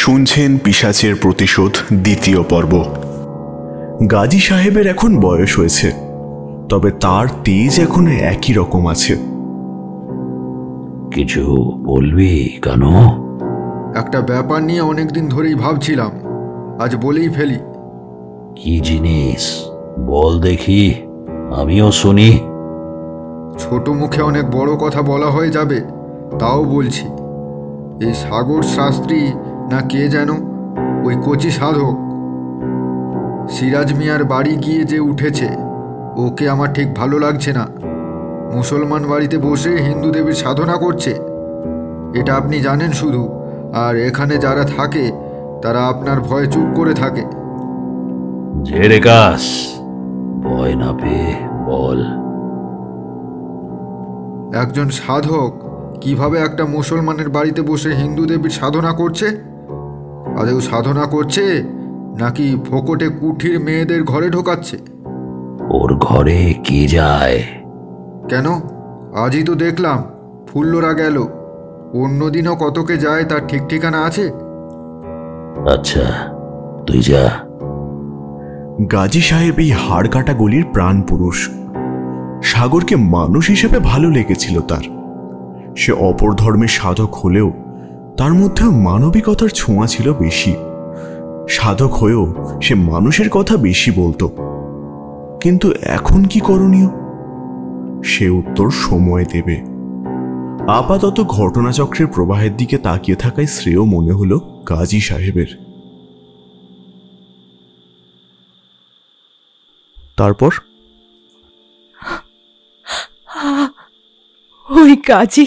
শুনছেন পিশাচের প্রতিশোধ দ্বিতীয় পর্ব। গাজী সাহেবের এখন বয়স হয়েছে, তবে তার তেজ এখন একই রকম আছে। কিছু বলবি কেন? একটা ব্যাপার নিয়ে অনেকদিন ধরেই ভাবছিলাম, আজ বলেই ফেলি। কি জিনিস বল দেখি, আমিও শুনি। ছোট মুখে অনেক বড় কথা বলা হয়ে যাবে, তাও বলছি। এই সাগর শাস্ত্রী না কে যেন, ওই কচি সাধক সিরাজ মিয়ার বাড়ি গিয়ে যে উঠেছে, ওকে আমার ঠিক ভালো লাগছে না। মুসলমান বাড়িতে বসে হিন্দু দেবীর সাধনা করছে, এটা আপনি জানেন শুধু। আর এখানে যারা থাকে তারা আপনার ভয়ে চুপ করে থাকে। ঝেড়ে কাস, ভয় না পেয়ে বল। একজন সাধক কিভাবে একটা মুসলমানের বাড়িতে বসে হিন্দু দেবীর সাধনা করছে? আদেও সাধনা করছে নাকি ফোকটে কুঠির মেয়েদের ঘরে ঢোকাচ্ছে? ওর ঘরে কে যায়? কেন, আজই তো দেখলাম ফুল্লরা গেল। অন্যদিনও কতকে যায় তার ঠিক ঠিকানা আছে? আচ্ছা, তুই যা। গাজী সাহেব এই হাড় কাটা গলির প্রাণ পুরুষ। সাগরকে মানুষ হিসেবে ভালো লেগেছিল তার। সে অপর ধর্মের সাধক হলেও তার মধ্যেও মানবিকতার ছোঁয়া ছিল বেশি। সাধক হয়েও সে মানুষের কথা বেশি বলতো। কিন্তু এখন কি করণীয়, সে উত্তর সময় দেবে। আপাতত ঘটনাচক্রের প্রবাহের দিকে তাকিয়ে থাকায় শ্রেয় মনে হলো গাজী সাহেবের। তারপর ওই গাজী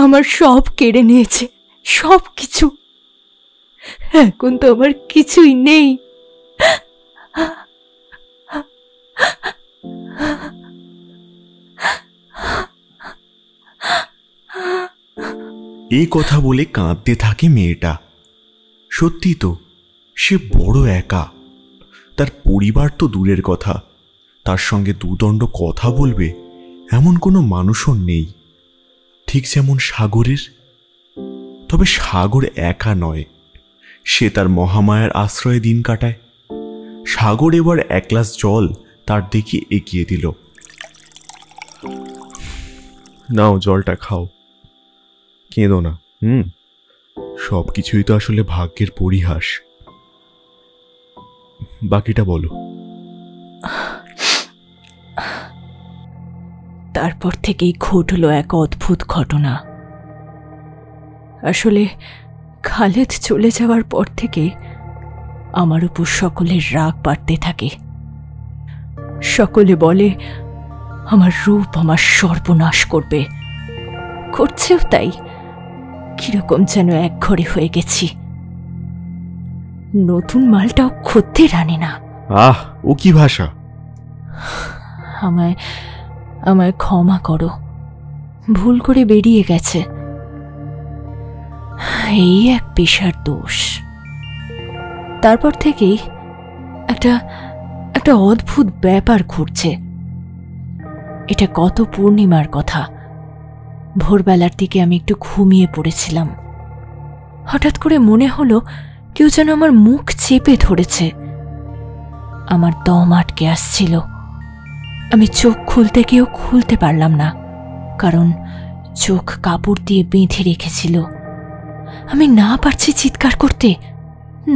আমার সব কেড়ে নিয়েছে, সব কিছু। এখন তো আমার কিছুই নেই। এই কথা বলে কাঁদতে থাকে মেয়েটা। সত্যি তো, সে বড় একা। তার পরিবার তো দূরের কথা, তার সঙ্গে দুদণ্ড কথা বলবে এমন কোনো মানুষও নেই, ঠিক যেমন সাগরের। তবে সাগর একা নয়, সে তার মহামায়ার আশ্রয়ে দিন কাটায়। সাগর এবার এক গ্লাস জল তার দিকে এগিয়ে দিল। নাও, জলটা খাও, কেঁদো না। সব কিছুই তো আসলে ভাগ্যের পরিহাস। বাকিটা বলো। তারপর থেকেই ঘটল এক অদ্ভুত ঘটনা। আসলে খালেদ চলে যাওয়ার পর থেকে আমার উপর সকলের রাগ বাড়তে থাকে। সকলে বলে আমার রূপ আমার সর্বনাশ করবে, করছেও তাই। কিরকম যেন একঘরে হয়ে গেছি। নতুন মালটাও খদ্দের আনে না। ও কি ভাষা! আমায় আমায় ক্ষমা করো, ভুল করে বেরিয়ে গেছে। এই এক পেশার দোষ। তারপর থেকেই একটা অদ্ভুত ব্যাপার ঘটছে। এটা গত পূর্ণিমার কথা। ভোরবেলার দিকে আমি একটু ঘুমিয়ে পড়েছিলাম। হঠাৎ করে মনে হলো কেউ যেন আমার মুখ চেপে ধরেছে। আমার দম আটকে আসছিল। আমি চোখ খুলতে গিয়েও খুলতে পারলাম না, কারণ চোখ কাপড় দিয়ে বেঁধে রেখেছিল। আমি না পারছি চিৎকার করতে,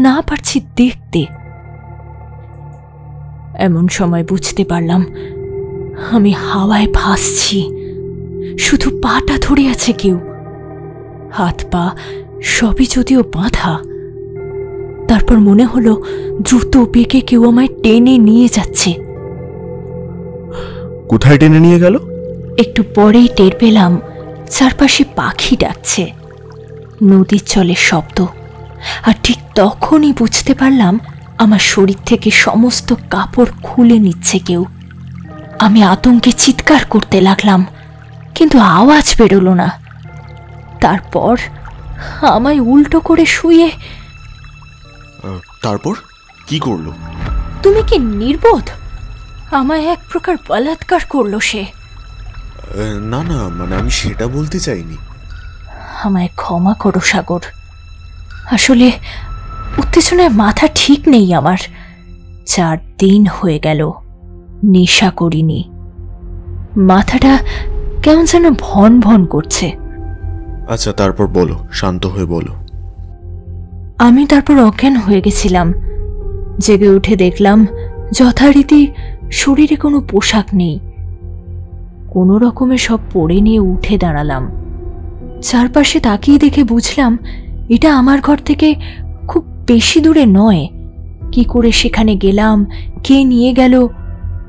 না পারছি দেখতে। এমন সময় বুঝতে পারলাম আমি হাওয়ায় ভাসছি, শুধু পাটা ধরে আছে কেউ। হাত পা সবই যদিও বাঁধা। তারপর মনে হলো দ্রুত বেগে কেউ আমায় টেনে নিয়ে যাচ্ছে। কোথায় টেনে নিয়ে গেল? একটু পরেই টের পেলাম চারপাশে পাখি ডাকছে, নদীর জলের শব্দ। আর ঠিক তখনই বুঝতে পারলাম আমার শরীর থেকে সমস্ত কাপড় খুলে নিচ্ছে কেউ। আমি আতঙ্কে চিৎকার করতে লাগলাম, কিন্তু আওয়াজ বেরোলো না। তারপর আমায় উল্টো করে শুয়ে। তারপর কি করলো? তুমি কি নির্বোধ? আমায় এক প্রকার বলাৎকার করলো সে। না না, মানে আমি সেটা বলতে চাইনি। আমায় ক্ষমা করো সাগর, আসলে উত্তেজনায় মাথা ঠিক নেই আমার। 4 দিন হয়ে গেল নেশা করিনি। মাথাটা কেমন যেন ভন ভন করছে। আচ্ছা, তারপর বলো, শান্ত হয়ে বলো। আমি তারপর অজ্ঞান হয়ে গেছিলাম। জেগে উঠে দেখলাম যথারীতি শরীরে কোনো পোশাক নেই। কোনো রকমে সব পরে নিয়ে উঠে দাঁড়ালাম। চারপাশে তাকিয়ে দেখে বুঝলাম এটা আমার ঘর থেকে খুব বেশি দূরে নয়। কি করে সেখানে গেলাম, কে নিয়ে গেল,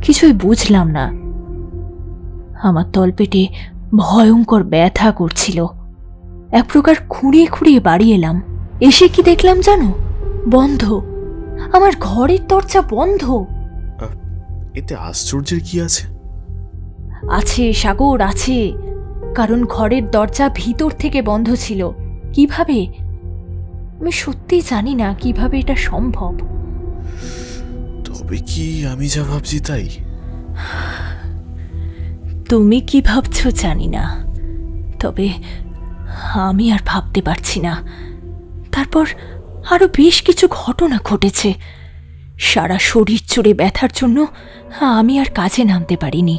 কিছুই বুঝলাম না। আমার তলপেটে ভয়ঙ্কর ব্যথা করছিল। এক প্রকার খুঁড়িয়ে খুঁড়িয়ে বাড়ি এলাম। এসে কি দেখলাম জানো? বন্ধ। আমার ঘরের দরজা বন্ধ। এতে আশ্চর্যের কি আছে? আছে সাগর, আছে। কারণ ঘরের দরজা ভিতর থেকে বন্ধ ছিল। কিভাবে? আমি সত্যিই জানি না কিভাবে এটা সম্ভব। তবে কি আমি যা ভাবছি তাই? তুমি কি ভাবছো জানি না, তবে আমি আর ভাবতে পারছি না। তারপর আরো বেশ কিছু ঘটনা ঘটেছে। সারা শরীর জুড়ে ব্যথার জন্য আমি আর কাজে নামতে পারিনি।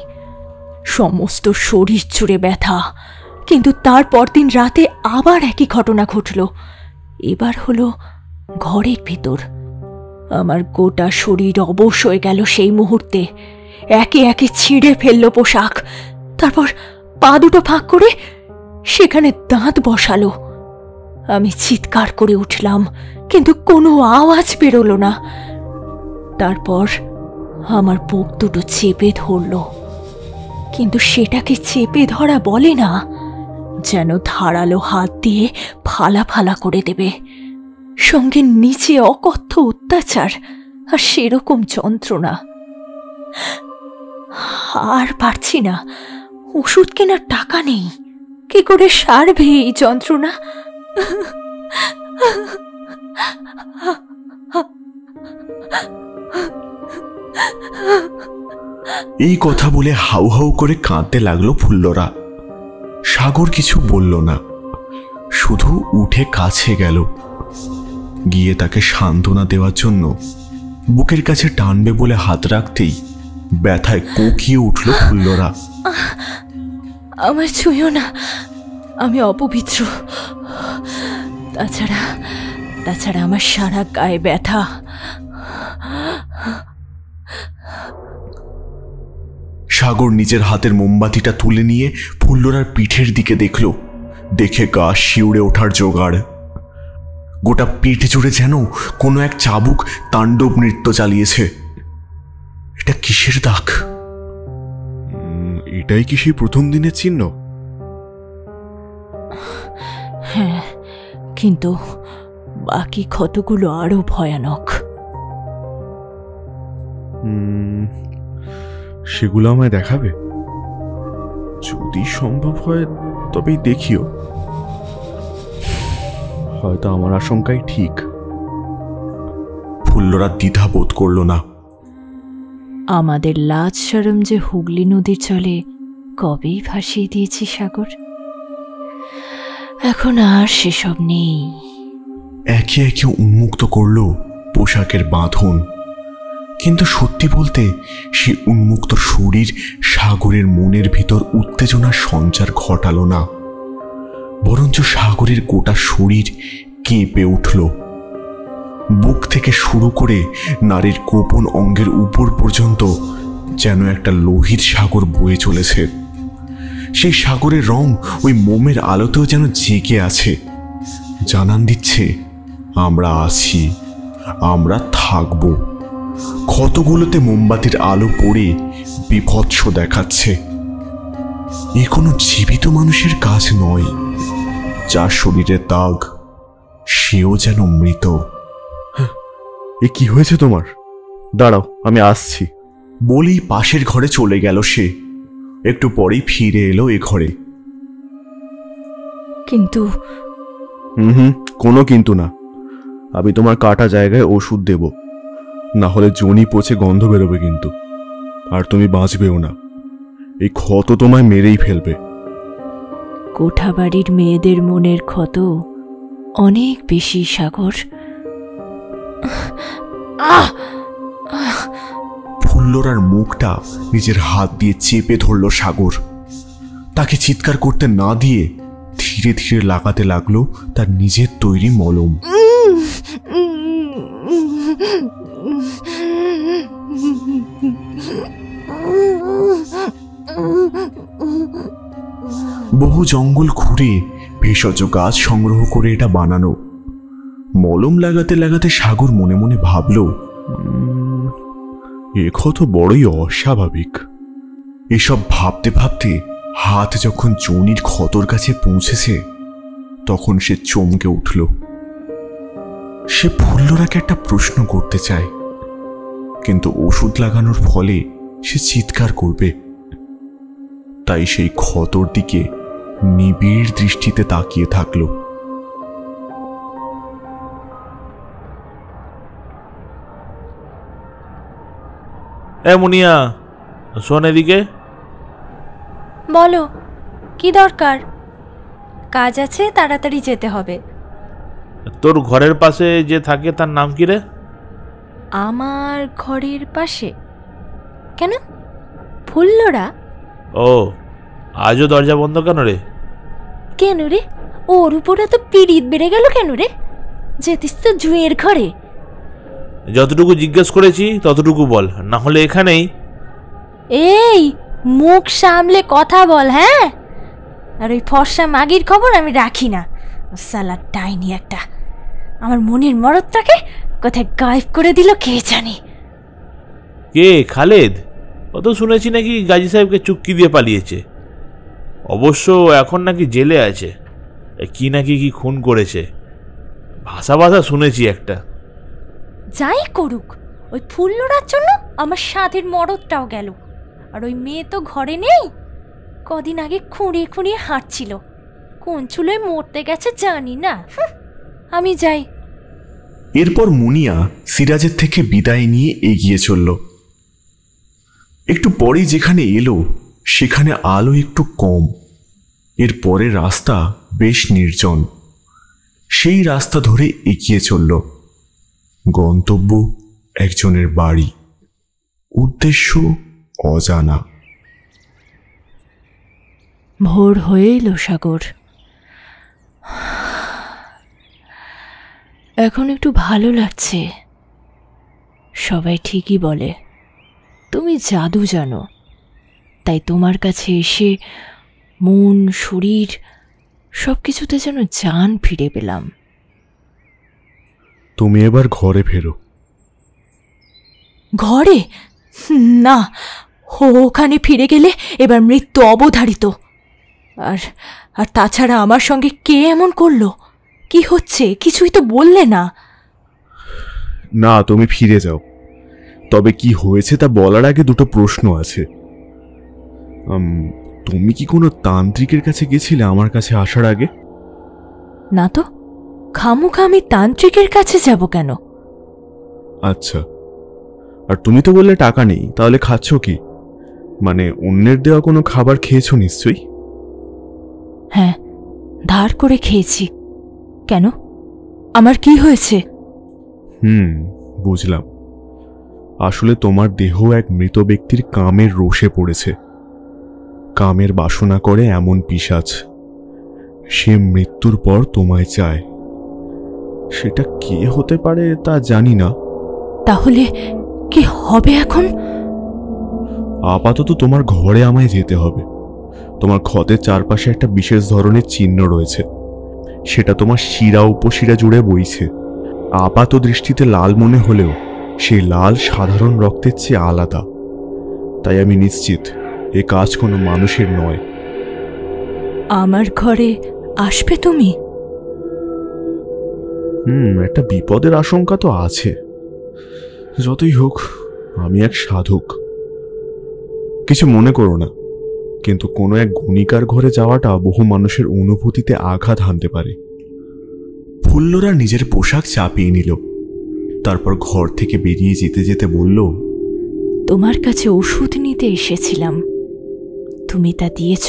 সমস্ত শরীর জুড়ে ব্যথা। কিন্তু তার পরদিন রাতে আবার একই ঘটনা ঘটল। এবার হলো ঘরের ভেতর। আমার গোটা শরীর অবশ হয়ে গেল সেই মুহূর্তে। একে একে ছিঁড়ে ফেলল পোশাক। তারপর পা দুটো ফাঁক করে সেখানে দাঁত বসালো। আমি চিৎকার করে উঠলাম, কিন্তু কোনো আওয়াজ বেরোলো না। তারপর আমার বুক দুটো চেপে ধরল, কিন্তু সেটাকে চেপে ধরা বলে না, যেন ধারালো হাত দিয়ে ফালা ফালা করে দেবে। সঙ্গে নিচে অকথ্য অত্যাচার আর সেরকম যন্ত্রণা। আর পারছি না, ওষুধ কেনার টাকা নেই। কি করে সারবে এই যন্ত্রণা? এই কথা বলে হাউ হাউ করে কাঁদতে লাগলো ফুল্লরা। সাগর কিছু বলল না, শুধু উঠে কাছে গেল। গিয়ে তাকে সান্ত্বনা দেওয়ার জন্য বুকের কাছে টানবে বলে হাত রাখতেই ব্যথায় কোকিয়ে উঠল ফুল্লরা। আমার ছুঁয়ো না, আমি অপবিত্র। তাছাড়া আমার সারা গায়ে ব্যথা। সাগর নিজের হাতের মোমবাতিটা তুলে নিয়ে ফুল্লরার পিঠের দিকে দেখল। দেখে গা শিউড়ে ওঠার জোগাড়। গোটা পিঠ জুড়ে যেন কোনো এক চাবুক তাণ্ডব নৃত্য চালিয়েছে। এটা কিসের দাগ? এটাই কি সেই প্রথম দিনের চিহ্ন? হ্যাঁ, কিন্তু বাকি ক্ষতগুলো আরো ভয়ানক। সেগুলো আমায় দেখাবে? যদি সম্ভব হয় তবেই দেখিও। হয়তো আমার আশঙ্কাই ঠিক। ফুল্লরা দ্বিধা বোধ করল না। আমাদের লাজ শরম যে হুগলি নদীর জলে কবেই ভাসিয়ে দিয়েছি সাগর। এখন আর সেসব নেই। একে একে উন্মুক্ত করল পোশাকের বাঁধন। কিন্তু সত্যি বলতে সে উন্মুক্ত শরীর সাগরের মনের ভিতর উত্তেজনার সঞ্চার ঘটালো না, বরঞ্চ সাগরের গোটা শরীর কেঁপে উঠল। বুক থেকে শুরু করে নারীর গোপন অঙ্গের উপর পর্যন্ত যেন একটা লোহিত সাগর বয়ে চলেছে। সেই সাগরের রং ওই মোমের আলোতেও যেন জেগে আছে, জানান দিচ্ছে আমরা আছি, আমরা থাকব। ক্ষতগুলোতে মোমবাতির আলো পড়ে বিভৎস দেখাচ্ছে। এ কোনো জীবিত মানুষের কাজ নয়। যার শরীরে দাগ সেও যেন মৃত। এ কি হয়েছে তোমার? দাঁড়াও, আমি আসছি বলেই পাশের ঘরে চলে গেল সে। একটু পরেই ফিরে এলো এ ঘরে। কিন্তু কোনো কিন্তু না। আমি তোমার কাটা জায়গায় ওষুধ দেব, না হলে জনি পচে গন্ধ বেরোবে কিন্তু। আর তুমি বাঁচবেও না। এই ক্ষত তোমায় মেরেই ফেলবে। কোঠাবাড়ির মেয়েদের মনের ক্ষত অনেক বেশি, সাগর। ফুল্লরার মুখটা নিজের হাত দিয়ে চেপে ধরল সাগর। তাকে চিৎকার করতে না দিয়ে ধীরে ধীরে লাগাতে লাগলো তার নিজের তৈরি মলম। বহু জঙ্গল ঘুরে ভেষজ গাছ সংগ্রহ করে এটা বানানো। মলম লাগাতে লাগাতে সাগর মনে মনে ভাবল, এ ক্ষত বড়ই অস্বাভাবিক। এসব ভাবতে ভাবতে হাত যখন জনির ক্ষতর কাছে পৌঁছেছে তখন সে চমকে উঠল। সে ফুল্লরাকে একটা প্রশ্ন করতে চায়, কিন্তু ওষুধ লাগানোর ফলে সে চিৎকার করবে। তাই সেই ক্ষতর দিকে নিবিড় দৃষ্টিতে তাকিয়ে থাকল। মুনিয়া, শোন এদিকে। বলো, কি দরকার? কাজ আছে, তাড়াতাড়ি যেতে হবে। তোর ঘরের পাশে যে থাকে তার নাম কি রে? আমার ঘরের পাশে? কেন, ফুল্লরা? ও, আজও দরজা বন্ধ কেন রে? কেন রে, ওর উপরে তো পিড়িত বেড়ে গেল কেন রে? যেতিস তো জুঁয়ের ঘরে। যতটুকু জিজ্ঞেস করেছি ততটুকু বল, না হলে এখানেই। এই, মুখ সামলে কথা বল, হ্যাঁ? আর ওই ফর্সা মাগির খবর আমি রাখি না। সালা ডাইনি একটা, আমার মনের মরদটাকে কোথায় গায়েব করে দিল কে জানে। কে, খালেদ? ও তো শুনেছি নাকি গাজী সাহেবকে চুক্তি দিয়ে পালিয়েছে। অবশ্য এখন নাকি জেলে আছে, কি নাকি কি খুন করেছে, ভাষা ভাষা শুনেছি একটা। যাই করুক, ওই ফুল্লরার জন্য আমার সাধের মরদটাও গেল। আর ওই মেয়ে তো ঘরে নেই, কদিন আগে খুঁড়িয়ে খুঁড়িয়ে হাঁটছিল। কোন চুলোয় মরতে গেছে জানি না। আমি যাই। এরপর মুনিয়া সিরাজের থেকে বিদায় নিয়ে এগিয়ে চলল। একটু পরেই যেখানে এলো সেখানে আলো একটু কম। এরপরে রাস্তা বেশ নির্জন। সেই রাস্তা ধরে এগিয়ে চলল। গন্তব্য একজনের বাড়ি, উদ্দেশ্য অজানা। ভোর হয়ে এলো, সাগর। এখন একটু ভালো লাগছে। সবাই ঠিকই বলে তুমি জাদু জানো, তাই তোমার কাছে এসে মন, শরীর সব কিছুতে যেন জান ফিরে পেলাম। তুমি এবার ঘরে ফেরো। ঘরে? না, ওখানে ফিরে গেলে এবার মৃত্যু অবধারিত। আর আর তাছাড়া আমার সঙ্গে কে এমন করলো? কি হচ্ছে কিছুই তো বললে না। না, তুমি ফিরে যাও। তবে কি হয়েছে তা বলার আগে দুটো প্রশ্ন আছে। তুমি কি কোনো তান্ত্রিকের কাছে গেছিলে আমার কাছে আসার আগে? না তো, খামুখা আমি তান্ত্রিকের কাছে যাব কেন? আচ্ছা, আর তুমি তো বললে টাকা নেই, তাহলে খাচ্ছ কি? মানে অন্যের দেওয়া কোনো খাবার খেয়েছো নিশ্চয়ই? হ্যাঁ, ধার করে খেয়েছি। কেন, আমার কি হয়েছে? বুঝলাম। আসলে তোমার দেহ এক মৃত ব্যক্তির কামের রোষে পড়েছে। কামের বাসনা করে এমন পিশাচ, সে মৃত্যুর পর তোমায় চায়। সেটা কে হতে পারে তা জানি না। তাহলে কি হবে এখন? আপাতত তোমার ঘরে আমায় যেতে হবে। তোমার ক্ষতের চারপাশে একটা বিশেষ ধরনের চিহ্ন রয়েছে, সেটা তোমার শিরা উপশিরা জুড়ে বইছে। আপাত দৃষ্টিতে লাল মনে হলেও সেই লাল সাধারণ রক্তের চেয়ে আলাদা। তাই আমি নিশ্চিত এ কাজ কোনো মানুষের নয়। আমার ঘরে আসবে তুমি? একটা বিপদের আশঙ্কা তো আছে। যতই হোক, আমি এক সাধক। কিছু মনে করো না, কিন্তু কোনো এক গণিকার ঘরে যাওয়াটা বহু মানুষের অনুভূতিতে আঘাত হানতে পারে। ফুল্লরা নিজের পোশাক চাপিয়ে নিল, তারপর ঘর থেকে বেরিয়ে যেতে যেতে বলল, তোমার কাছে ওষুধ নিতে এসেছিলাম, তুমি তা দিয়েছ।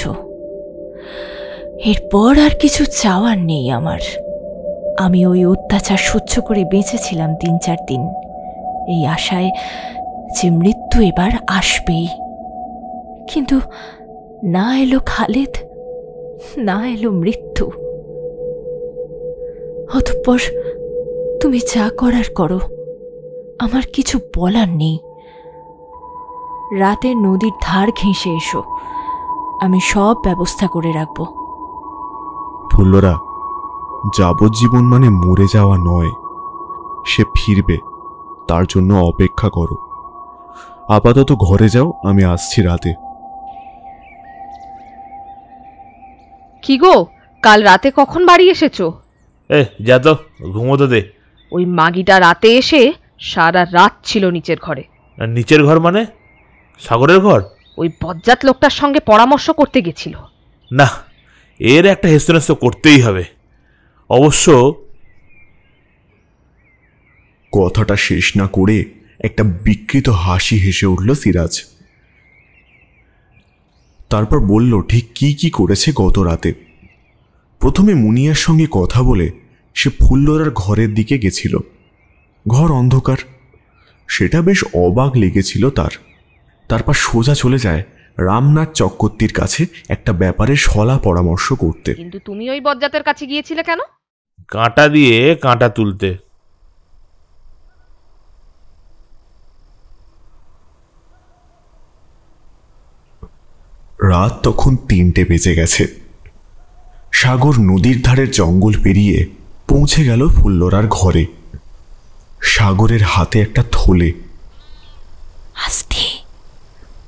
এরপর আর কিছু চাওয়ার নেই আমার। আমি ওই অত্যাচার সহ্য করে বেঁচেছিলাম 3-4 দিন, এই আশায় যে মৃত্যু এবার আসবেই। কিন্তু না এলো খালেদ, না এলো মৃত্যু। অতঃপর তুমি যা করার করো, আমার কিছু বলার নেই। রাতে নদীর ধার ঘেঁষে এসো, আমি সব ব্যবস্থা করে রাখব। ফুল্লরা, যাবজ্জীবন মানে মরে যাওয়া নয়, সে ফিরবে, তার জন্য অপেক্ষা করো। আপাতত ঘরে যাও, আমি আসছি রাতে। কি গো, কাল রাতে কখন বাড়ি এসেছো? যা তো, ঘুমোতে দে। ওই মাগিটা রাতে এসে সারা রাত ছিল নিচের ঘরে। নিচের ঘর মানে? সাগরের ঘর? ওই বজ্জাত লোকটার সঙ্গে পরামর্শ করতে গেছিল। না, এর একটা হেস্তনেস্ত করতেই হবে। অবশ্য কথাটা শেষ না করে একটা বিকৃত হাসি হেসে উঠল সিরাজ। তারপর বলল ঠিক কি কি করেছে গত রাতে। প্রথমে মুনিয়ার সঙ্গে কথা বলে সে ফুল্লরার ঘরের দিকে গেছিল। ঘর অন্ধকার, সেটা বেশ অবাক লেগেছিল তার। তারপর সোজা চলে যায় রামনাথ চক্রবর্তীর কাছে একটা ব্যাপারে সলা পরামর্শ করতে। কিন্তু তুমি ওই বজ্জাতের কাছে গিয়েছিলে কেন? কাঁটা দিয়ে কাঁটা তুলতে। রাত তখন 3টে বেজে গেছে। সাগর নদীর ধারের জঙ্গল পেরিয়ে পৌঁছে গেল ফুল্লরার ঘরে। সাগরের হাতে একটা থলে। আস্তে,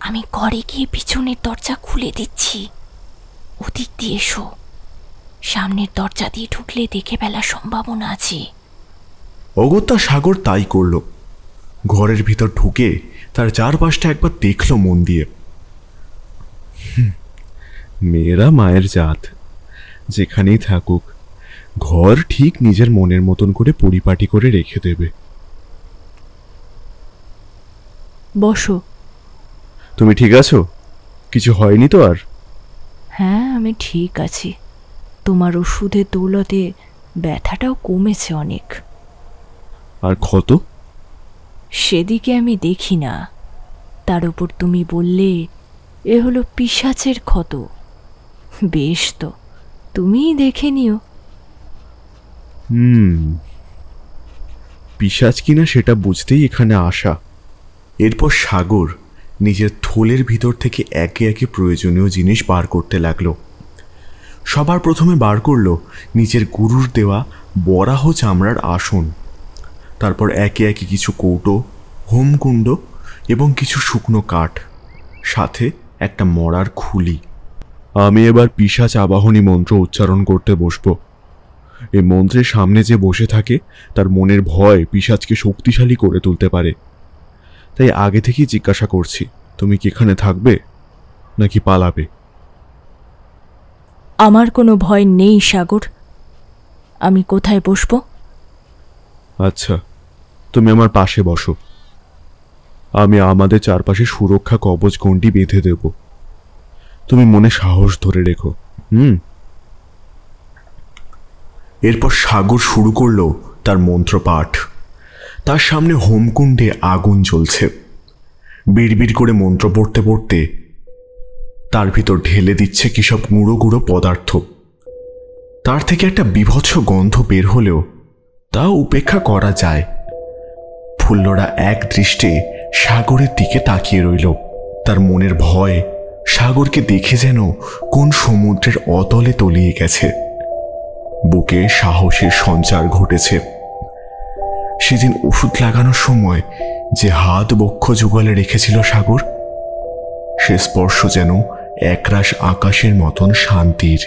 আমি ঘরে গিয়ে পিছনের দরজা খুলে দিচ্ছি, ওদিক দিয়ে এসো। সামনের দরজা দিয়ে ঢুকলে দেখে ফেলার সম্ভাবনা আছে। অগত্যা সাগর তাই করল। ঘরের ভিতর ঢুকে তার চারপাশটা একবার দেখল মন দিয়ে। মেয়েরা মায়ের জাত, যেখানেই থাকুক ঘর ঠিক নিজের মনের মতন করে পরিপাটি করে রেখে দেবে। বসো। তুমি ঠিক আছো? কিছু হয়নি তো আর? হ্যাঁ, আমি ঠিক আছি। তোমার ওষুধের দৌলতে ব্যথাটাও কমেছে অনেক। আর ক্ষত? সেদিকে আমি দেখি না। তার উপর তুমি বললে এ হলো পিশাচের ক্ষত। বেশ তো, তুমিই দেখে নিও। পিশাচ কিনা সেটা বুঝতেই এখানে আসা। এরপর সাগর নিজের থলের ভিতর থেকে একে একে প্রয়োজনীয় জিনিস বার করতে লাগলো। সবার প্রথমে বার করলো নিজের গুরুর দেওয়া বরাহ চামড়ার আসন। তারপর একে একে কিছু কৌটো, হোমকুণ্ড এবং কিছু শুকনো কাঠ, সাথে একটা মরার খুলি। আমি এবার পিশাচ আবাহনী মন্ত্র উচ্চারণ করতে বসব। এই মন্ত্রের সামনে যে বসে থাকে তার মনের ভয় পিশাচকে শক্তিশালী করে তুলতে পারে। তাই আগে থেকেই জিজ্ঞাসা করছি, তুমি কি এখানে থাকবে নাকি পালাবে? আমার কোনো ভয় নেই সাগর। আমি কোথায় বসবো? আচ্ছা, তুমি আমার পাশে বসো। আমি আমাদের চারপাশে সুরক্ষা কবচ গণ্ডি বেঁধে দেব। তুমি মনে সাহস ধরে রেখো। এরপর সাগর শুরু করলো তার মন্ত্রপাঠ। তার সামনে হোমকুণ্ডে আগুন জ্বলছে। বিড়বিড় করে মন্ত্র পড়তে পড়তে তার ভিতর ঢেলে দিচ্ছে কিসব গুঁড়ো গুঁড়ো পদার্থ। তার থেকে একটা বীভৎস গন্ধ বের হলেও তা উপেক্ষা করা যায়। ফুল্লরা এক দৃষ্টে সাগরের দিকে তাকিয়ে রইল। তার মনের ভয় সাগরকে দেখে যেন কোন সমুদ্রের অতলে তলিয়ে গেছে। বুকে সাহসের সঞ্চার ঘটেছে। সেদিন ওষুধ লাগানোর সময় যে হাত বক্ষ যুগলে রেখেছিল সাগর, সে স্পর্শ যেন একরাশ আকাশের মতন শান্তির।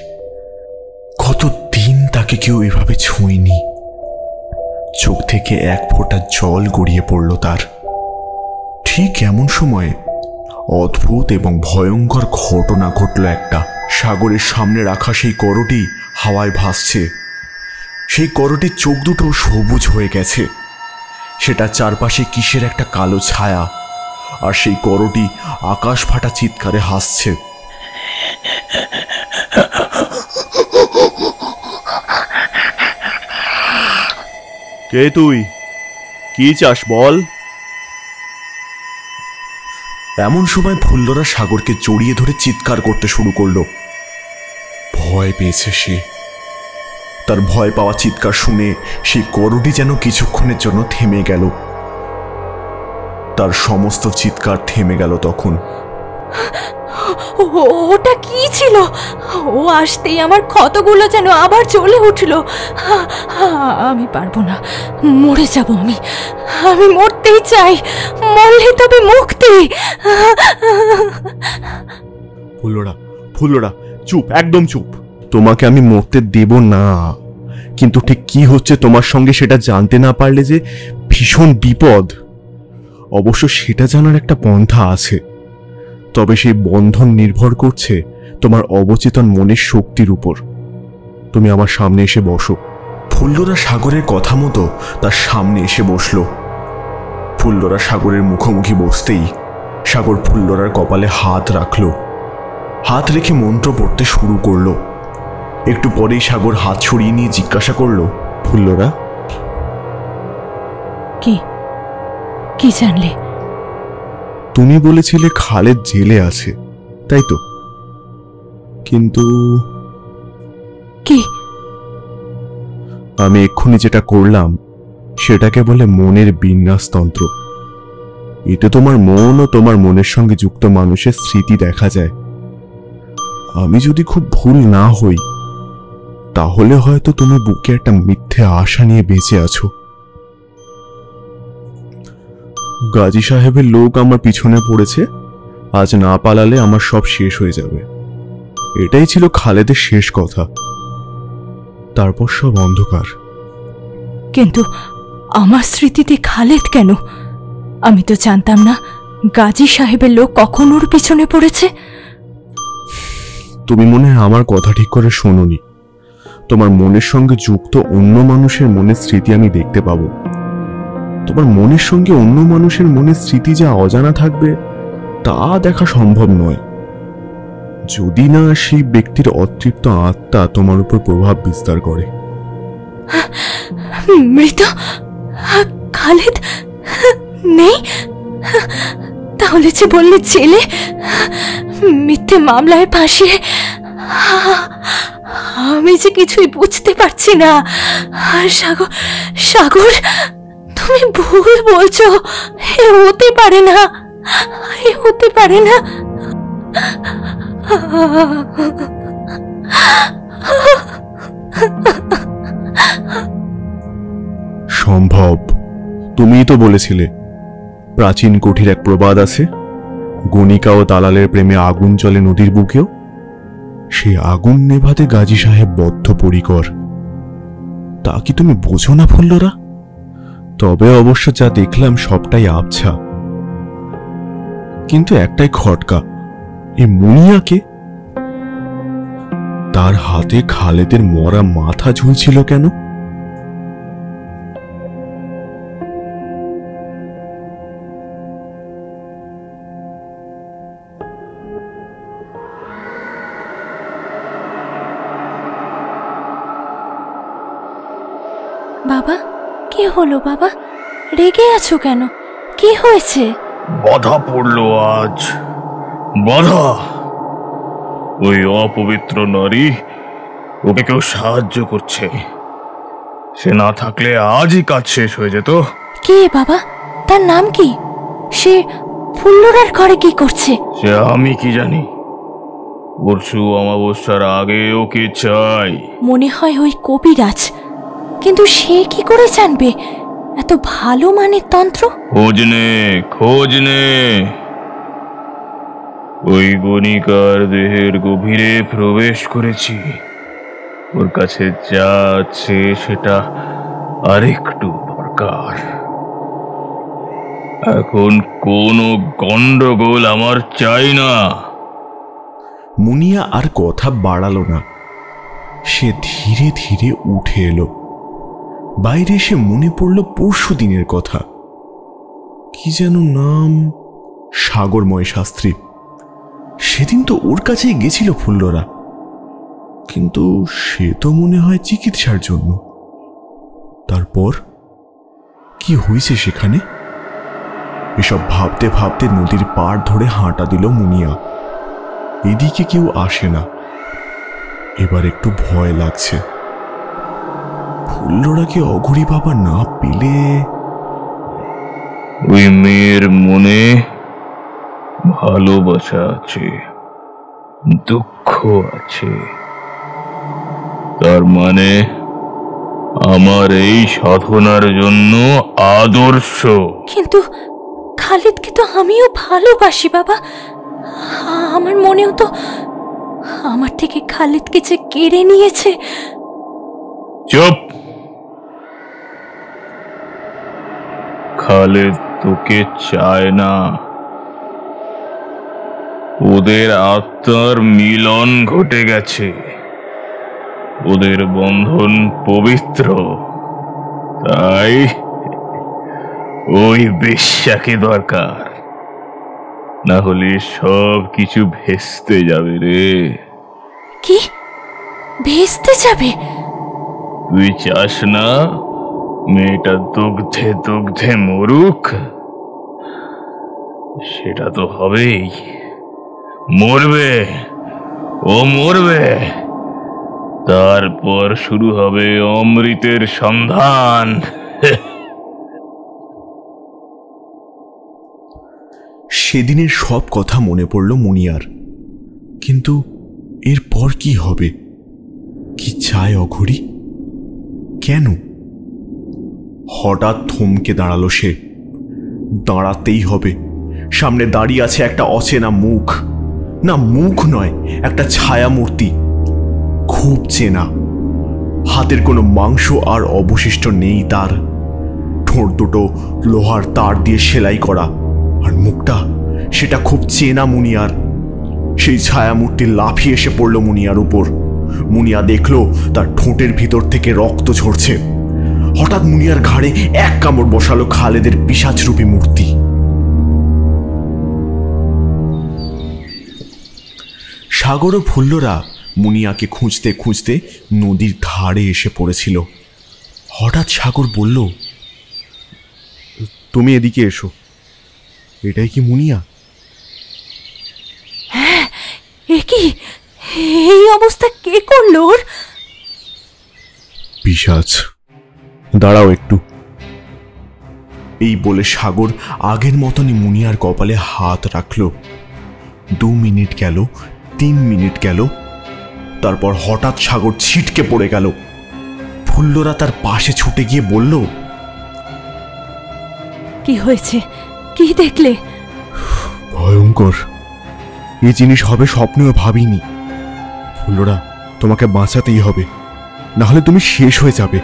কতদিন তাকে কেউ এভাবে ছুঁয়নি। চোখ থেকে এক ফোঁটা জল গড়িয়ে পড়ল তার। ঠিক এমন সময় অদ্ভুত এবং ভয়ঙ্কর ঘটনা ঘটল একটা। সাগরের সামনে রাখা সেই করটি হাওয়ায় ভাসছে। সেই করটির চোখ দুটো সবুজ হয়ে গেছে। সেটা চারপাশে কিসের একটা কালো ছায়া, আর সেই করটি আকাশ ফাটা চিৎকারে হাসছে। কে তুই? কি চাস বল? এমন সময় ফুল্লরা সাগরকে জড়িয়ে ধরে চিৎকার করতে শুরু করলো। ভয় পেয়েছে সে। তার ভয় পাওয়া চিৎকার শুনে সেই গরুটি যেন কিছুক্ষণের জন্য থেমে গেল। তার সমস্ত চিৎকার থেমে গেল তখন। ওটা কি ছিল? ও আসতেই আমার ক্ষতগুলো যেন আবার জ্বলে উঠল। আমি পারবো না, মরে যাব আমি। আমি মরতেই চাই, মরলে তবে মুক্তি। ফুল্লরা, ফুল্লরা, চুপ, একদম চুপ। তোমাকে আমি মরতে দেব না, কিন্তু ঠিক কি হচ্ছে তোমার সঙ্গে সেটা জানতে না পারলে যে ভীষণ বিপদ। অবশ্য সেটা জানার একটা পন্থা আছে, তবে সেই বন্ধন নির্ভর করছে তোমার অবচেতন মনের শক্তির উপর। তুমি আমার সামনে এসে বসো। ফুল্লরা সাগরের কথা মতো তার সামনে এসে বসল। ফুল্লরা সাগরের মুখোমুখি বসতেই সাগর ফুল্লরার কপালে হাত রাখল। হাত রেখে মন্ত্র পড়তে শুরু করলো। একটু পরেই সাগর হাত ছড়িয়ে নিয়ে জিজ্ঞাসা করল, ফুল্লরা, কি জানলে? তুমি বলেছিলে খালেদ জেলে আছে, তাই তো? কিন্তু কি? আমি এক্ষুনি যেটা করলাম সেটাকে বলে মনের বিন্যাসতন্ত্র। এতে তোমার মন ও তোমার মনের সঙ্গে যুক্ত মানুষের স্মৃতি দেখা যায়। আমি যদি খুব ভুল না হই, তাহলে হয়তো তুমি বুকে একটা মিথ্যে আশা নিয়ে বেঁচে আছো। গাজী সাহেবের লোক আমার পিছনে পড়েছে, আজ না পালালে আমার সব শেষ হয়ে যাবে। এটাই ছিল খালেদের শেষ কথা। তারপর সব অন্ধকার। কিন্তু আমার স্মৃতিতে খালেদ কেন? আমি তো জানতাম না গাজী সাহেবের লোক কখন ওর পিছনে পড়েছে। তুমি মনে হয় আমার কথা ঠিক করে শোনোনি। তোমার মনের সঙ্গে যুক্ত অন্য মানুষের মনের স্মৃতি আমি দেখতে পাবো। তোমার মনের সঙ্গে অন্য মানুষের মনের স্মৃতি যা অজানা থাকবে তা দেখা সম্ভব নয়, যদি না সেই ব্যক্তির অতৃপ্ত আত্মা তোমার উপর প্রভাব বিস্তার করে। মৃত খালেদ নেই? তাহলে যে বললে জেলে, মিথ্যে মামলায় ফাঁসিয়ে। আমি যে কিছুই বুঝতে পারছি না। সাগর, সাগর, তুমি ভুল বলছো। এ হতে পারে না, এ হতে পারে না। সম্ভব। তুমিই তো বলেছিলে প্রাচীন কঠির এক প্রবাদ আছে, গণিকা ও দালালের প্রেমে আগুন জ্বলে নদীর বুকেও। সেই আগুন নেভাতে গাজী সাহেব বদ্ধপরিকর। তা কি তুমি বোঝো না ফুল্লরা? তবে অবশ্য যা দেখলাম সবটাই আবছা। কিন্তু একটাই খটকা, এই মুনিয়াকে? তার হাতে খালেদের মরা মাথা ঝুলছিল কেন? বাবা, কি হলো বাবা? রেগে আছো কেন? কি হয়েছে? বাধা পড়লো আজ, বাধা। ওই অপবিত্র নারী, ওকে কেউ সাহায্য করছে। সে না থাকলে আজই কাজ শেষ হয়ে যেত। কে বাবা? তার নাম কি? সে ফুল্লরার ঘরে কি করছে? সে আমি কি জানি। পরশু অমাবস্যার আগে ওকে চাই। মনে হয় ওই কবিরাজ, কিন্তু সে কি করে জানবে এত ভালো মানের তন্ত্র? খোঁজ নে, খোঁজ নে। ওই গণিকার দেহের গভীরে প্রবেশ করেছি। ওর কাছে যা আছে সেটা আরেকটু দরকার। এখন কোনো গন্ডগোল আমার চাই না। মুনিয়া আর কথা বাড়ালো না। সে ধীরে ধীরে উঠে এলো। বাইরে এসে মনে পড়ল পরশু দিনের কথা। কি যেন নাম? সাগরময় শাস্ত্রী। সেদিন তো ওর কাছেই গেছিল ফুল্লরা, কিন্তু সে তো মনে হয় চিকিৎসার জন্য। তারপর কি হয়েছে সেখানে? এসব ভাবতে ভাবতে নদীর পাড় ধরে হাঁটা দিল মুনিয়া। এদিকে কেউ আসে না। এবার একটু ভয় লাগছে। ফুল্লরাকে অঘরি বাবা না পেলে ওই মেয়ের মনে ভালোবাসা আছে, দুঃখ আছে। তার মানে আমার এই সাধনার জন্য আদর্শ। কিন্তু খালিদকে তো আমিও ভালোবাসি বাবা। আমার মনেও তো আমার থেকে খালিদকে যে কেড়ে নিয়েছে। চুপ! খালিদ তোকে চায় না। ওদের আত্মার মিলন ঘটে গেছে, ওদের বন্ধন পবিত্র। তাই ওই বেশ্যাকে দরকার, না হলে সব কিছু ভেস্তে যাবে রে। কি ভেস্তে যাবে? তুই চাস না মেয়েটা দুগ্ধে দুগ্ধে মরুক? সেটা তো হবেই, মরবে, ও মরবে। তারপর শুরু হবে অমৃতের সন্ধান। সেদিনের সব কথা মনে পড়ল মুনিয়ার। কিন্তু এরপর কি হবে? কি চায় অঘরি? কেন? হঠাৎ থমকে দাঁড়ালো সে। দাঁড়াতেই হবে। সামনে দাঁড়িয়ে আছে একটা অচেনা মুখ। না, মুখ নয়, একটা ছায়া মূর্তি। খুব চেনা। হাতের কোনো মাংস আর অবশিষ্ট নেই তার। ঠোঁট দুটো লোহার তার দিয়ে সেলাই করা। আর মুখটা, সেটা খুব চেনা মুনিয়ার। সেই ছায়া মূর্তি লাফিয়ে এসে পড়ল মুনিয়ার উপর। মুনিয়া দেখল তার ঠোঁটের ভিতর থেকে রক্ত ঝরছে। হঠাৎ মুনিয়ার ঘাড়ে এক কামড় বসালো খালেদের পিশাচরূপী মূর্তি। সাগর ও ফুল্লরা মুনিয়াকে খুঁজতে খুঁজতে নদীর ধারে এসে পড়েছিল। হঠাৎ সাগর বলল, তুমি এদিকে এসো। এটাই কি মুনিয়া? হ্যাঁ, এ কি? এই অবস্থা কে করলো ওর? পিশাচ, দাঁড়াও একটু। এই বলে সাগর আগের মতনই মুনিয়ার কপালে হাত রাখল। 2 মিনিট গেল, 3 মিনিট গেল। তারপর হঠাৎ সাগর ছিটকে পড়ে গেল। ফুল্লরা তার পাশে ছুটে গিয়ে বলল, কি হয়েছে? কি দেখলে? ভয়ঙ্কর। এই জিনিস হবে স্বপ্নেও ভাবিনি। ফুল্লরা, তোমাকে বাঁচাতেই হবে, না হলে তুমি শেষ হয়ে যাবে।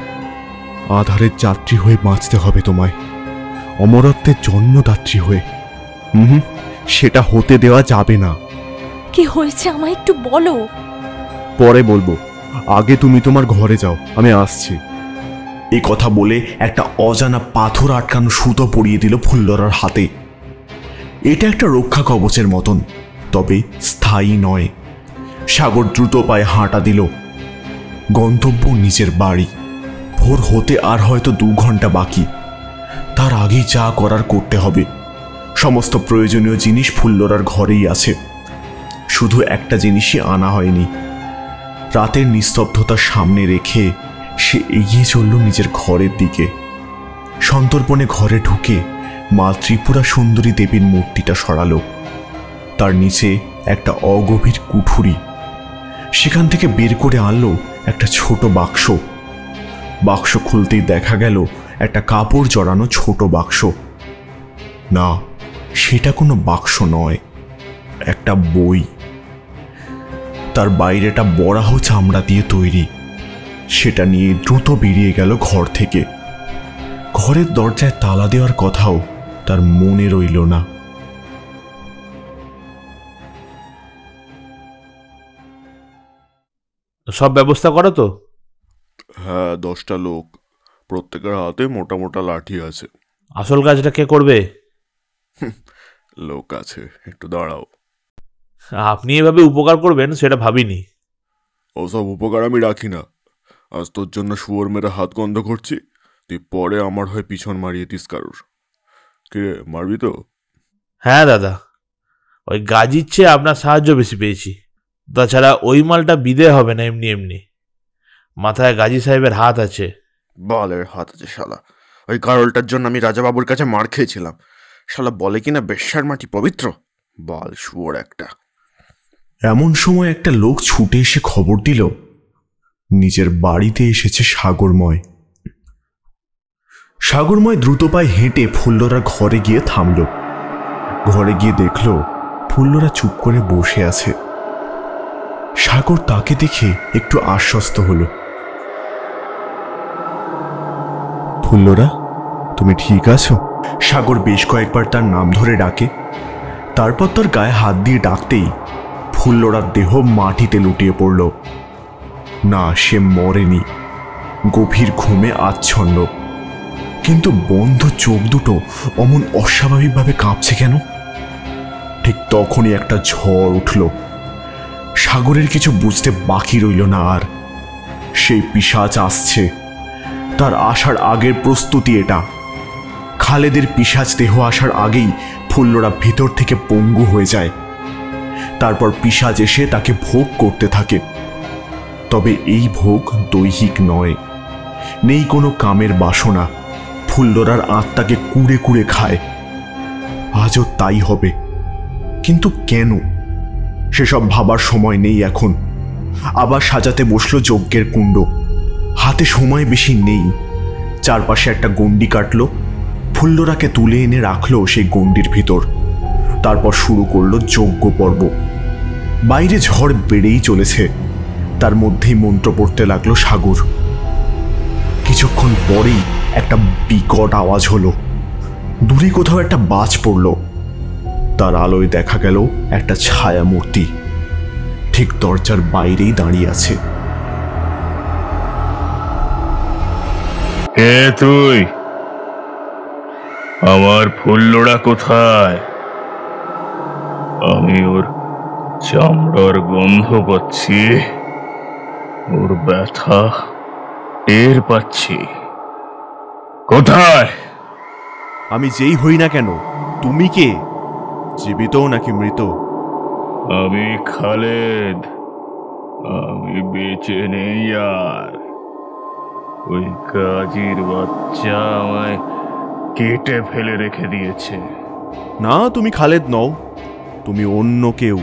আধারের যাত্রী হয়ে বাঁচতে হবে তোমায়, অমরত্বের জন্মদাত্রী হয়ে। সেটা হতে দেওয়া যাবে না। কি হয়েছে আমায় একটু বলো। পরে বলবো, আগে তুমি তোমার ঘরে যাও, আমি আসছি। এই কথা বলে একটা অজানা পাথর আটকানো সুতো পরিয়ে দিল ফুল্লরার হাতে। এটা একটা রক্ষা কবচের মতন, তবে স্থায়ী নয়। সাগর দ্রুত পায়ে হাঁটা দিল। গন্তব্য নিজের বাড়ি। ভোর হতে আর হয়তো 2 ঘন্টা বাকি। তার আগেই যা করার করতে হবে। সমস্ত প্রয়োজনীয় জিনিস ফুল্লরার ঘরেই আছে। শুধু একটা জিনিসই আনা হয়নি। রাতের নিস্তব্ধতার সামনে রেখে সে এগিয়ে চলল নিজের ঘরের দিকে। সন্তর্পণে ঘরে ঢুকে মা ত্রিপুরা সুন্দরী দেবীর মূর্তিটা সরালো। তার নিচে একটা অগভীর কুঠুরি। সেখান থেকে বের করে আনলো একটা ছোট বাক্স। বাক্স খুলতেই দেখা গেল একটা কাপড় জড়ানো ছোট বাক্স। না, সেটা কোনো বাক্স নয়, একটা বই। তার বাইরেটা বরাহ চামড়া দিয়ে তৈরি। সেটা নিয়ে দ্রুত বেরিয়ে গেল ঘর থেকে। ঘরের দরজায় তালা দেওয়ার কথাও তার মনে রইল না। সব ব্যবস্থা করো তো? হ্যাঁ, 10টা লোক, প্রত্যেকের হাতে মোটা মোটা লাঠি আছে। আসল কাজটা কে করবে? লোক আছে, একটু দাঁড়াও। আপনি এভাবে উপকার করবেন সেটা ভাবিনি। ওসব উপকার আমি রাখি না। আজ তোর জন্য শুয়োর মেরে হাত গন্ধ করছি, তুই পরে আমার হয়ে পিছন মারিয়ে দিস কারুর। কে মারবি তো? হ্যাঁ দাদা, ওই গাজির চেয়ে আপনার সাহায্য বেশি পেয়েছি। তাছাড়া ওই মালটা বিদে হবে না এমনি এমনি, মাথায় গাজী সাহেবের হাত আছে। বলের হাত আছে শালা। ওই কারলটার জন্য আমি রাজাবাবুর কাছে মার খেয়েছিলাম। শালা বলে কিনা বেশ্যার মাটি পবিত্র। বল শুয়োর একটা। এমন সময় একটা লোক ছুটে এসে খবর দিল নিজের বাড়িতে এসেছে সাগরময়। সাগরময় দ্রুত পায়ে হেঁটে ফুল্লরার ঘরে গিয়ে থামল। ঘরে গিয়ে দেখল ফুল্লরা চুপ করে বসে আছে। সাগর তাকে দেখে একটু আশ্বস্ত হলো। ফুল্লরা, তুমি ঠিক আছো? সাগর বেশ কয়েকবার তার নাম ধরে ডাকে। তারপর তার গায়ে হাত দিয়ে ডাকতেই ফুল্লরার দেহ মাটিতে লুটিয়ে পড়ল। না, সে মরেনি, গভীর ঘুমে আচ্ছন্ন। কিন্তু বন্ধ চোখ দুটো অমন অস্বাভাবিকভাবে কাঁপছে কেন? ঠিক তখনই একটা ঝড় উঠল। সাগরের কিছু বুঝতে বাকি রইল না আর। সেই পিশাচ আসছে, তার আসার আগের প্রস্তুতি এটা। খালেদের পিশাচ দেহ আসার আগেই ফুল্লরা ভেতর থেকে পঙ্গু হয়ে যায়। তারপর পিশাচ এসে তাকে ভোগ করতে থাকে। তবে এই ভোগ দৈহিক নয়, নেই কোনো কামের বাসনা। ফুল্লরার আত্মাকে কুড়ে কুড়ে খায়। আজও তাই হবে, কিন্তু কেন সেসব ভাবার সময় নেই এখন। আবার সাজাতে বসলো যজ্ঞের কুণ্ড। হাতে সময় বেশি নেই। চারপাশে একটা গণ্ডি কাটলো, ফুল্লরাকে তুলে এনে রাখলো সেই গণ্ডির ভিতর। তারপর শুরু করলো যজ্ঞ পর্ব। বাইরে ঝড় বেড়েই চলেছে, তার মধ্যেই মন্ত্র পড়তে লাগলো সাগর। কিছুক্ষণ পরেই একটা বিকট আওয়াজ হলো। দূরে কোথাও একটা বাজ পড়ল। তার আলোয় দেখা গেল একটা ছায়া মূর্তি ঠিক দরজার বাইরেই দাঁড়িয়ে আছে। কে তুই? আমার ফুল্লরা কোথায়? আমি ওর চামড়ার গন্ধ পাচ্ছি, ওর ব্যথা টের পাচ্ছি। কোথায়? আমি যেই হই না কেন, তুমি কে? জীবিত নাকি মৃত? আমি খালেদ, আমি বেঁচে নেই আর। ওই কাজীর বাচ্চা আমায় কেটে ফেলে রেখে দিয়েছে। না, তুমি খালেদ নও, তুমি অন্য কেউ।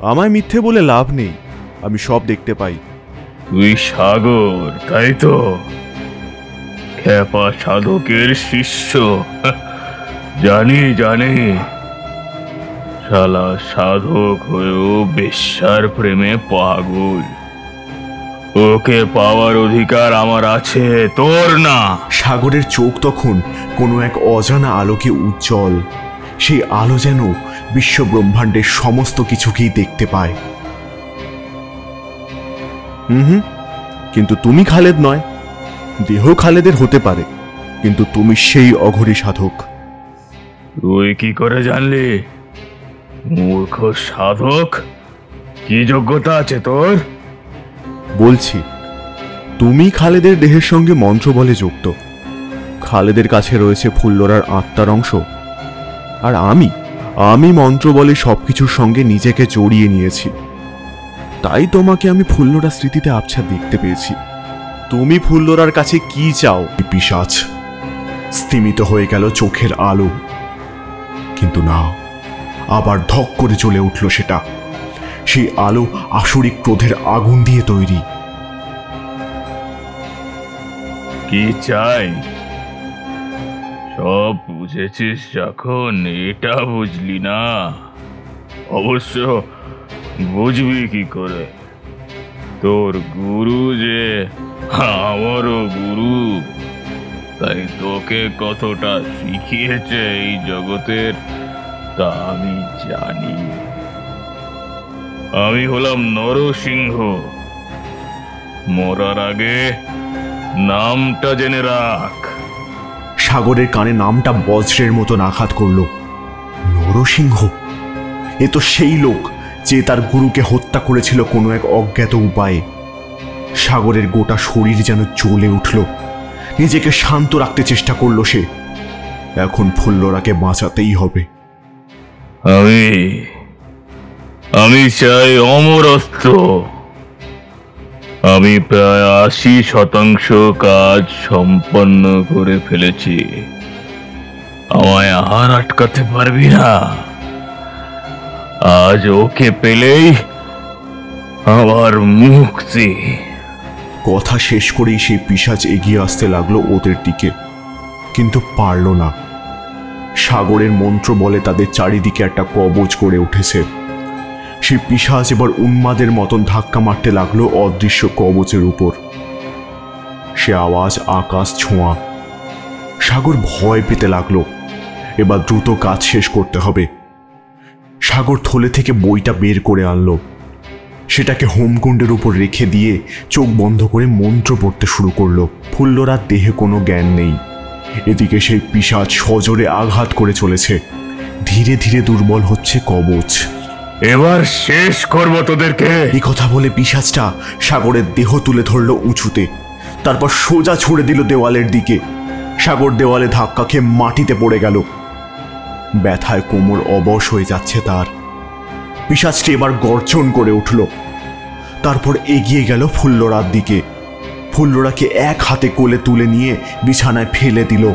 আমায় মিথ্যে বলে লাভ নেই, আমি সব দেখতে পাই। তুই সাগর, তাই তো? খ্যাপা সাধকের শিষ্য। জানি জানি, শালা সাধক হয়েও বেশ্যার প্রেমে পাগল। ওকে পাওয়ার অধিকার আমার আছে, তোর না। সাগরের চোখ তখন কোনো এক অজানা আলোকে উজ্জ্বল। সেই আলো যেন বিশ্ব ব্রহ্মাণ্ডের সমস্ত কিছুকেই দেখতে পায়। কিন্তু তুমি খালেদ নয়। দেহ খালেদের হতে পারে, কিন্তু তুমি সেই অঘরী সাধক। তুই কি করে জানলি? মূর্খ সাধক, কি যোগ্যতা আছে তোর? বলছি, তুমি খালেদের দেহের সঙ্গে মন্ত্র বলে যুক্ত। খালেদের কাছে রয়েছে ফুল্লরার আত্মার অংশ, আর আমি মন্ত্র বলে সবকিছুর সঙ্গে নিজেকে জড়িয়ে নিয়েছি। তাই তোমাকে আমি ফুল্লরা স্মৃতিতে আবছা দেখতে পেয়েছি। তুমি ফুল্লরার কাছে কি চাও? পিশাচ। স্থিমিত হয়ে গেল চোখের আলো, কিন্তু না, আবার ধক করে চলে উঠল সেটা। সেই আলো আসরিক ক্রোধের আগুন দিয়ে তৈরি। কি চাই? সব বুঝেছিস যখন, এটা বুঝলি না? অবশ্য বুঝবি কি করে? তোর গুরু যে আমারও গুরু, তাই তোকে কতটা শিখিয়েছে এই জগতের তা আমি জানি। আমি হলাম নরসিংহ। মরার আগে নামটা জেনে রাখ। সাগরের কানে নামটা বজ্রের মতন আঘাত করল। নরসিংহ! এ তো সেই লোক যে তার গুরুকে হত্যা করেছিল কোনো এক অজ্ঞাত উপায়ে। সাগরের গোটা শরীর যেন জ্বলে উঠল। নিজেকে শান্ত রাখতে চেষ্টা করলো সে। এখন ফুল্লরাকে বাঁচাতেই হবে। আমি চাই অমরত্ব। আমি প্রায় 80% কাজ সম্পন্ন করে ফেলেছি। আমায় আর আটকাতে পারবি না। আজ ওকে পেলেই আমার মুক্তি। কথা শেষ করেই সেই পিশাচ এগিয়ে আসতে লাগলো ওদের দিকে, কিন্তু পারল না। সাগরের মন্ত্র বলে তাদের চারিদিকে একটা কবচ করে উঠেছে। সেই পিশাচ এবার উন্মাদের মতন ধাক্কা মারতে লাগলো অদৃশ্য কবচের উপর। সে আওয়াজ আকাশ ছোঁয়া। সাগর ভয় পেতে লাগলো। এবার দ্রুত কাজ শেষ করতে হবে। সাগর থলে থেকে বইটা বের করে আনলো। সেটাকে হোমকুণ্ডের উপর রেখে দিয়ে চোখ বন্ধ করে মন্ত্র পড়তে শুরু করলো। ফুল্লরার দেহে কোনো জ্ঞান নেই। এদিকে সেই পিশাচ সজোরে আঘাত করে চলেছে। ধীরে ধীরে দুর্বল হচ্ছে কবচ। এবার শেষ করব তোদেরকে। এই কথা বলে পিশাচটা সাগরের দেহ তুলে ধরলো উঁচুতে, তারপর সোজা ছুড়ে দিল দেওয়ালের দিকে। সাগর দেওয়ালে ধাক্কা খেয়ে মাটিতে পড়ে গেল। ব্যথায় কোমর অবশ হয়ে যাচ্ছে তার। পিশাচটি এবার গর্জন করে উঠল, তারপর এগিয়ে গেল ফুল্লরার দিকে। ফুল্লরাকে এক হাতে কোলে তুলে নিয়ে বিছানায় ফেলে দিল।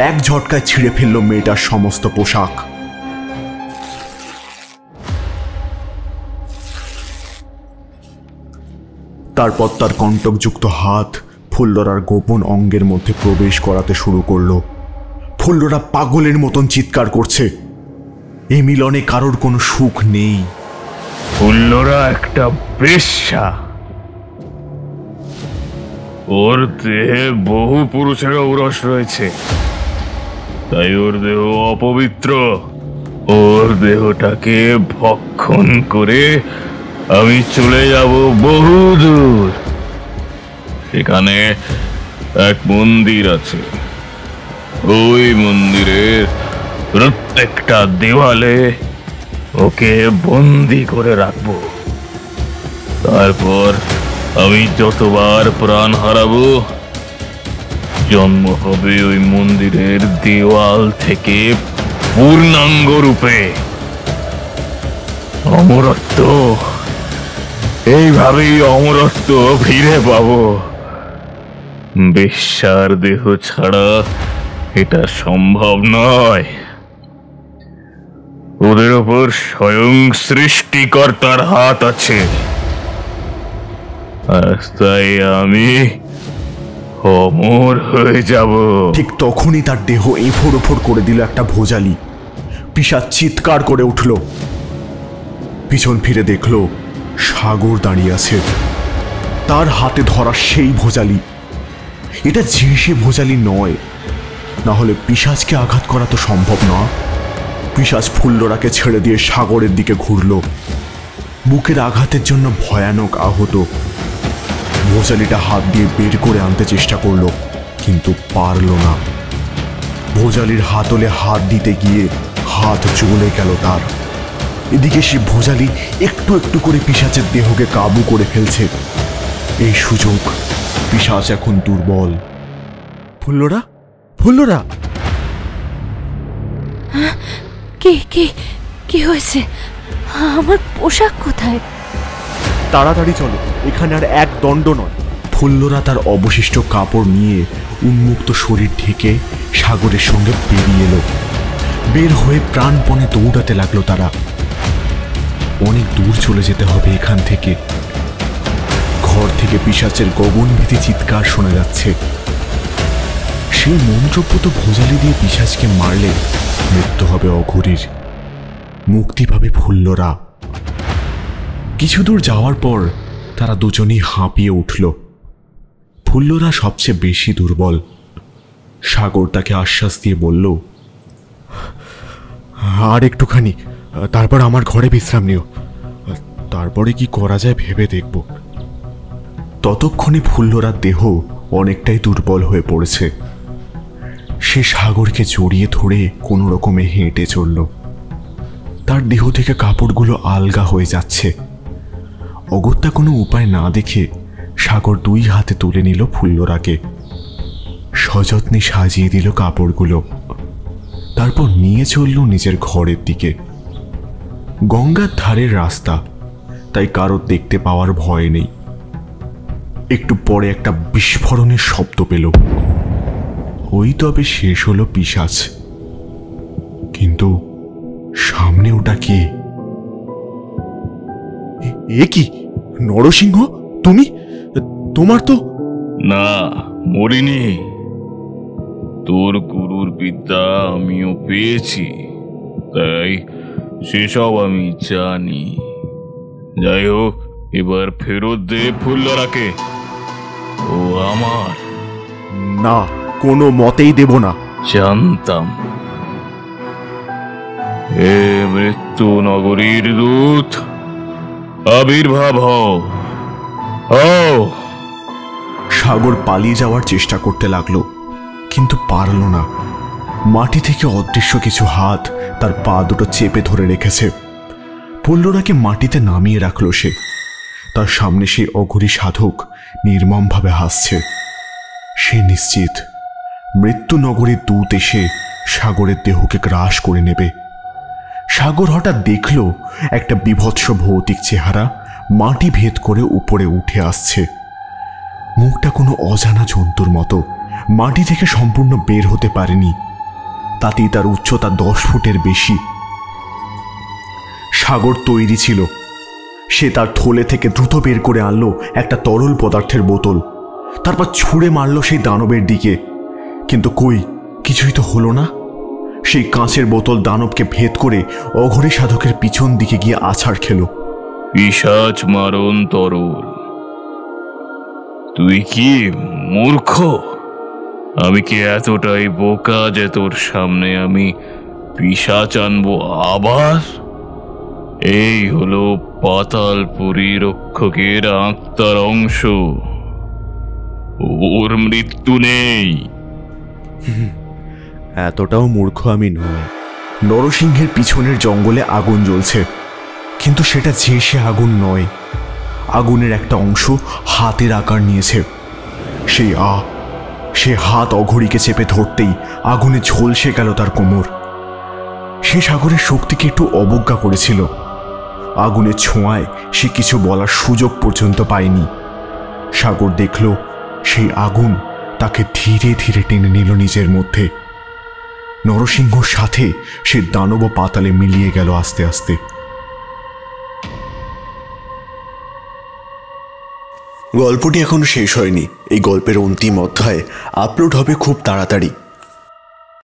এক ঝটকায় ছিঁড়ে ফেলল মেয়েটার সমস্ত পোশাক। তারপর তার কণ্টকযুক্ত হাত ফুল্লরার গোপন অঙ্গের মধ্যে প্রবেশ করাতে শুরু করলো। ফুল্লরা পাগলের মতন চিৎকার করছে। এই মিলনে কারোর কোনো সুখ নেই। ফুল্লরা একটা বেশ্যা। ওর দেহে বহু পুরুষের ঔরস রয়েছে, তাই ওর দেহ অপবিত্র। ওর দেহটাকে ভক্ষণ করে আমি চলে যাব বহু দূর। সেখানে এক মন্দির আছে। ওই মন্দিরের প্রত্যেকটা দেওয়ালে ওকে বন্দি করে রাখবো। তারপর আমি যতবার প্রাণ হারাবো, জন্ম হবে ওই মন্দিরের দেওয়াল থেকে পূর্ণাঙ্গ রূপে। অমরত্ব, এইভাবেই অমরত্ব ফিরে পাবো। বেশ্যার দেহ ছাড়া এটা সম্ভব নয়। ওদের ওপর স্বয়ং সৃষ্টিকর্তার হাত আছে। আর তাই আমি অমর হয়ে যাব। ঠিক তখনই তার দেহ এফোড় ওফোড় করে দিল একটা ভোজালি। পিশাচ চিৎকার করে উঠল। পিছন ফিরে দেখল সাগর দাঁড়িয়ে আছে। তার হাতে ধরা সেই ভোজালি। এটা যে ভোজালি নয়, না হলে পিশাচকে আঘাত করা তো সম্ভব না। পিশাচ ফুল্লরাকে ছেড়ে দিয়ে সাগরের দিকে ঘুরল। বুকের আঘাতের জন্য ভয়ানক আহত। ভোজালিটা হাত দিয়ে বের করে আনতে চেষ্টা করলো, কিন্তু পারল না। ভোজালির হাতলে হাত দিতে গিয়ে হাত জ্বলে গেল তার। এদিকে সে ভোজালি একটু একটু করে পিশাচের দেহকে কাবু করে ফেলছে। এই সুযোগ। পিশাচ এখন দুর্বল। ফুল্লরা, ফুল্লরা! কি কি কি হয়েছে? আমার পোশাক কোথায়? তাড়াতাড়ি চলো, এখানে আর এক দণ্ড নয়। ফুল্লরা তার অবশিষ্ট কাপড় নিয়ে উন্মুক্ত শরীর ঢেকে সাগরের সঙ্গে বেরিয়ে এলো। বের হয়ে প্রাণপণে দৌড়াতে লাগলো তারা। অনেক দূর চলে যেতে হবে এখান থেকে। ঘর থেকে পিশাচের গগনভেদী চিৎকার শোনা যাচ্ছে। সেই মন্ত্রপুত ভোজালি দিয়ে পিশাচকে মারলে মৃত্যু হবে অঘরীর। মুক্তি পাবে ফুল্লরা। কিছু দূর যাওয়ার পর তারা দুজনেই হাঁপিয়ে উঠল। ফুল্লরা সবচেয়ে বেশি দুর্বল। সাগর তাকে আশ্বাস দিয়ে বলল, আর একটুখানি, তারপর আমার ঘরে বিশ্রাম নিও। তারপরে কি করা যায় ভেবে দেখব। ততক্ষণে ফুল্লরার দেহ অনেকটাই দুর্বল হয়ে পড়েছে। সে সাগরকে জড়িয়ে ধরে কোনো রকমে হেঁটে চলল। তার দেহ থেকে কাপড়গুলো আলগা হয়ে যাচ্ছে। অগত্যা কোনো উপায় না দেখে সাগর দুই হাতে তুলে নিল ফুল্লরাকে। সযত্নে সাজিয়ে দিল কাপড়গুলো, তারপর নিয়ে চলল নিজের ঘরের দিকে। গঙ্গার ধারের রাস্তা, তাই কারোর দেখতে পাওয়ার ভয় নেই। একটু পরে একটা বিস্ফোরণের শব্দ পেল। ওই তবে শেষ হলো পিশাচ। কিন্তু সামনে ওটা কে? এ কি নরসিংহ, তুমি? তোমার তো... না, মরিনি। তোর গুরুর বিদ্যা আমিও পেয়েছি, তাই সেসব আমি জানি। যাই হোক, এবার ফেরত দে ফুল্লরাকে, ও আমার। না, কোনো মতেই দেব না। জানতাম। হে মৃত্যু নগরীর দূত, আবির্ভাব হও। সাগর পালিয়ে যাওয়ার চেষ্টা করতে লাগলো, কিন্তু পারল না। মাটি থেকে অদৃশ্য কিছু হাত তার পা দুটো চেপে ধরে রেখেছে। ফুল্লরাকে মাটিতে নামিয়ে রাখলো সে। তার সামনে সেই অঘরী সাধক নির্মমভাবে হাসছে। সে নিশ্চিত মৃত্যু নগরীর দূত এসে সাগরের দেহকে গ্রাস করে নেবে। সাগর হঠাৎ দেখল একটা বিভৎস ভৌতিক চেহারা মাটি ভেদ করে উপরে উঠে আসছে। মুখটা কোনো অজানা জন্তুর মতো, মাটি থেকে সম্পূর্ণ বের হতে পারেনি। তাতেই তার উচ্চতা 10 ফুটের বেশি। সাগর তৈরি ছিল। সে তার থলে থেকে দ্রুত বের করে আনলো একটা তরল পদার্থের বোতল, তারপর ছুঁড়ে মারল সেই দানবের দিকে। কিন্তু কই, কিছুই তো হলো না। সেই কাঁচের বোতল দানবকে ভেদ করে অঘরী সাধকের পিছন দিকে গিয়ে আছাড় খেল। পিশাচ মারণ তরল। তুই কি মূর্খ? আমি কি এতটাই বোকা যে তোর সামনে আমি পিশাচ আনবো আবার? এই হলো পাতালপুরী রক্ষকের আত্মার অংশ। ওর মৃত্যু নেই। এতটাও মূর্খ আমি নই। নরসিংহের পিছনের জঙ্গলে আগুন জ্বলছে, কিন্তু সেটা যে সে আগুন নয়। আগুনের একটা অংশ হাতের আকার নিয়েছে। সে হাত অঘরীকে চেপে ধরতেই আগুনে ঝলসে গেল তার কোমর। সে সাগরের শক্তিকে একটু অবজ্ঞা করেছিল। আগুনের ছোঁয়ায় সে কিছু বলার সুযোগ পর্যন্ত পায়নি। সাগর দেখল সেই আগুন তাকে ধীরে ধীরে টেনে নিল নিজের মধ্যে। নরসিংহর সাথে সে দানব পাতালে মিলিয়ে গেল আস্তে আস্তে। গল্পটি এখনো শেষ হয়নি। এই গল্পের অন্তিম অধ্যায় আপলোড হবে খুব তাড়াতাড়ি।